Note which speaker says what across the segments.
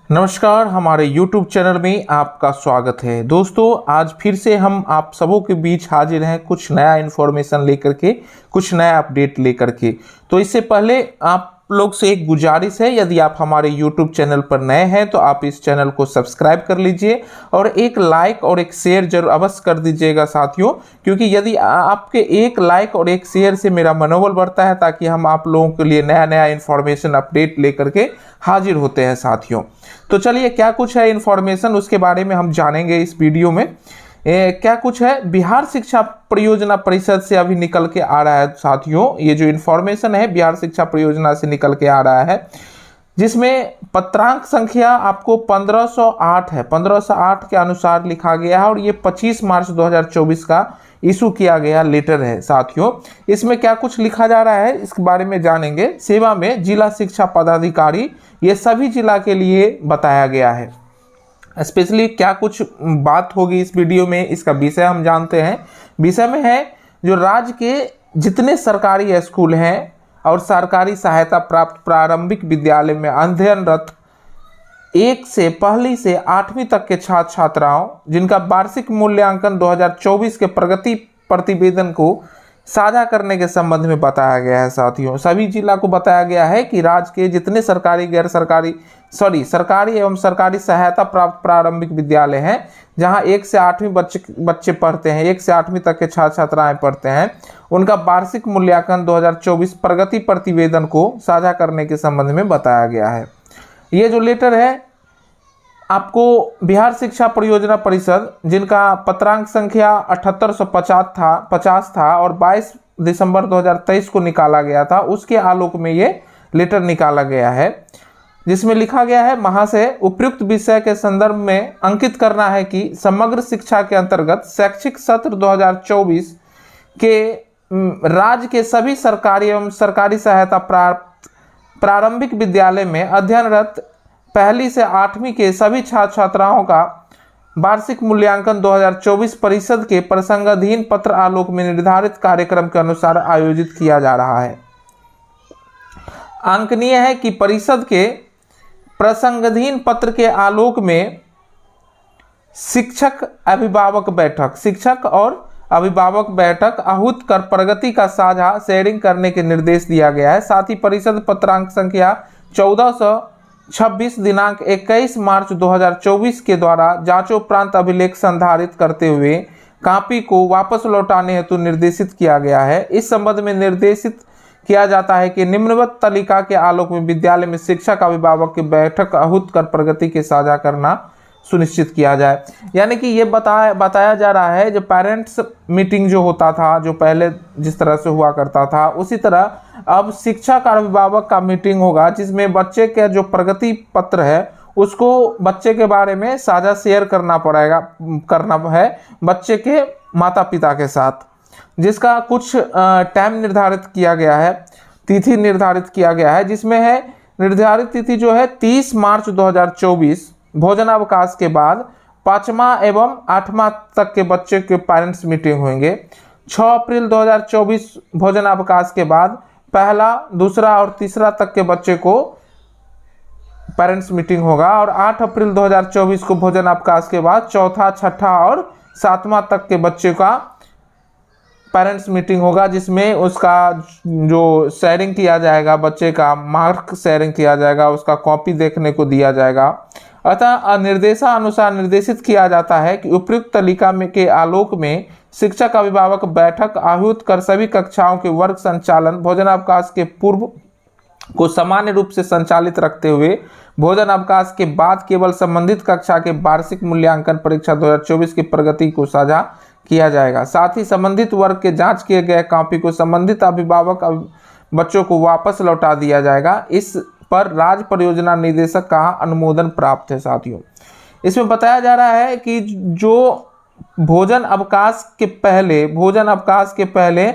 Speaker 1: नमस्कार, हमारे YouTube channel में आपका स्वागत है। दोस्तों, आज फिर से हम आप सबों के बीच हाजिर हैं कुछ नया इन्फॉर्मेशन लेकर के, कुछ नया अपडेट लेकर के। तो इससे पहले आप लोग से एक गुजारिश है, यदि आप हमारे YouTube चैनल पर नए हैं तो आप इस चैनल को सब्सक्राइब कर लीजिए और एक लाइक और एक शेयर जरूर अवश्य कर दीजिएगा साथियों, क्योंकि यदि आपके एक लाइक और एक शेयर से मेरा मनोबल बढ़ता है ताकि हम आप लोगों के लिए नया नया इन्फॉर्मेशन अपडेट लेकर के हाजिर होते हैं साथियों। तो चलिए, क्या कुछ है इन्फॉर्मेशन उसके बारे में हम जानेंगे इस वीडियो में। क्या कुछ है, बिहार शिक्षा परियोजना परिषद से अभी निकल के आ रहा है साथियों। ये जो इन्फॉर्मेशन है बिहार शिक्षा परियोजना से निकल के आ रहा है, जिसमें पत्रांक संख्या आपको 1508 है। 1508 के अनुसार लिखा गया है और ये 25 मार्च 2024 का इशू किया गया लेटर है साथियों। इसमें क्या कुछ लिखा जा रहा है इसके बारे में जानेंगे। सेवा में जिला शिक्षा पदाधिकारी, ये सभी जिला के लिए बताया गया है। स्पेशली क्या कुछ बात होगी इस वीडियो में, इसका विषय हम जानते हैं। विषय में है जो राज्य के जितने सरकारी स्कूल हैं और सरकारी सहायता प्राप्त प्रारंभिक विद्यालय में अध्ययनरत 1 से पहली से 8वीं तक के छात्र छात्राओं जिनका वार्षिक मूल्यांकन 2024 के प्रगति प्रतिवेदन को साझा करने के संबंध में बताया गया है साथियों। सभी जिला को बताया गया है कि राज्य के जितने सरकारी गैर सरकारी सरकारी एवं सरकारी सहायता प्राप्त प्रारंभिक विद्यालय हैं, जहां 1 से 8वीं बच्चे पढ़ते हैं, 1 से 8वीं तक के छात्र छात्राएं पढ़ते हैं, उनका वार्षिक मूल्यांकन 2024 प्रगति प्रतिवेदन को साझा करने के संबंध में बताया गया है। ये जो लेटर है आपको बिहार शिक्षा परियोजना परिषद, जिनका पत्रांक संख्या 7850 था और 22 दिसंबर 2023 को निकाला गया था, उसके आलोक में ये लेटर निकाला गया है, जिसमें लिखा गया है, महाशय, उपयुक्त विषय के संदर्भ में अंकित करना है कि समग्र शिक्षा के अंतर्गत शैक्षिक सत्र 2024 के राज्य के सभी सरकारी एवं सरकारी सहायता प्राप्त प्रारंभिक विद्यालय में अध्ययनरत पहली से 8वीं के सभी छात्र छात्राओं का वार्षिक मूल्यांकन 2024 परिषद के प्रसंगाधीन पत्र आलोक में निर्धारित कार्यक्रम के अनुसार आयोजित किया जा रहा है। अंकनीय है कि परिषद के प्रसंगाधीन पत्र के आलोक में शिक्षक और अभिभावक बैठक आहूत कर प्रगति का साझा शेयरिंग करने के निर्देश दिया गया है। साथ ही परिषद पत्रांक संख्या 1426 दिनांक 21 मार्च 2024 के द्वारा जांचोपरांत अभिलेख संधारित करते हुए कॉपी को वापस लौटाने हेतु निर्देशित किया गया है। इस संबंध में निर्देशित किया जाता है कि निम्नवत तालिका के आलोक में विद्यालय में शिक्षक अभिभावक की बैठक आहूत कर प्रगति के साझा करना सुनिश्चित किया जाए। यानी कि ये बताया जा रहा है, जो पेरेंट्स मीटिंग जो होता था, जो पहले जिस तरह से हुआ करता था, उसी तरह अब शिक्षक और अभिभावक का मीटिंग होगा, जिसमें बच्चे के जो प्रगति पत्र है उसको बच्चे के बारे में साझा शेयर करना है बच्चे के माता पिता के साथ, जिसका कुछ टाइम निर्धारित किया गया है, तिथि निर्धारित किया गया है, जिसमें है निर्धारित तिथि जो है 30 मार्च 2024 भोजनावकाश के बाद 5वां एवं 8वां तक के बच्चे के पेरेंट्स मीटिंग होंगे। 6 अप्रैल 2024 भोजनावकाश के बाद 1, 2 और 3 तक के बच्चे को पेरेंट्स मीटिंग होगा और 8 अप्रैल 2024 को भोजनावकाश के बाद 4, 6 और 7वां तक के बच्चे का पेरेंट्स मीटिंग होगा, जिसमें उसका जो शेयरिंग किया जाएगा, बच्चे का मार्क शेयरिंग किया जाएगा, उसका कॉपी देखने को दिया जाएगा। अतः निर्देशानुसार निर्देशित किया जाता है कि उपयुक्त तालिका में के आलोक में शिक्षक अभिभावक बैठक आहूत कर सभी कक्षाओं के वर्ग संचालन भोजनावकाश के पूर्व को सामान्य रूप से संचालित रखते हुए भोजन अवकाश के बाद केवल संबंधित कक्षा के वार्षिक मूल्यांकन परीक्षा 2024 की प्रगति को साझा किया जाएगा। साथ ही संबंधित वर्ग के जांच किए गए कॉपी को संबंधित अभिभावक बच्चों को वापस लौटा दिया जाएगा। इस पर राज्य परियोजना निदेशक का अनुमोदन प्राप्त है साथियों। इसमें बताया जा रहा है कि जो भोजन अवकाश के पहले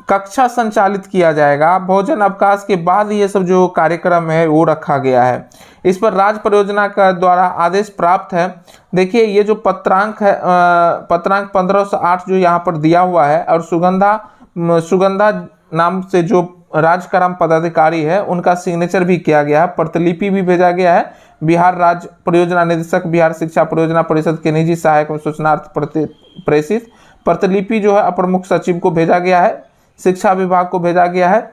Speaker 1: कक्षा संचालित किया जाएगा, भोजन अवकाश के बाद ये सब जो कार्यक्रम है वो रखा गया है। इस पर राज्य परियोजना का द्वारा आदेश प्राप्त है। देखिए, ये जो पत्रांक है, पत्रांक 1508 जो यहाँ पर दिया हुआ है और सुगंधा नाम से जो राजकर्म पदाधिकारी है उनका सिग्नेचर भी किया गया है, प्रतिलिपि भी भेजा गया है। बिहार राज्य परियोजना निदेशक, बिहार शिक्षा परियोजना परिषद के निजी सहायक में सूचनार्थ प्रेषित। प्रतिलिपि जो है अपर मुख्य सचिव को भेजा गया है, शिक्षा विभाग को भेजा गया है,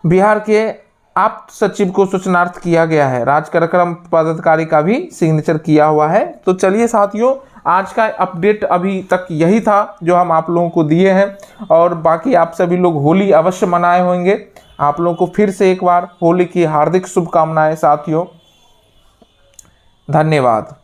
Speaker 1: बिहार के आप्त सचिव को सूचनार्थ किया गया है, राज्य कार्यक्रम पदाधिकारी का भी सिग्नेचर किया हुआ है। तो चलिए साथियों, आज का अपडेट अभी तक यही था जो हम आप लोगों को दिए हैं, और बाकी आप सभी लोग होली अवश्य मनाए होंगे। आप लोगों को फिर से एक बार होली की हार्दिक शुभकामनाएं साथियों। धन्यवाद।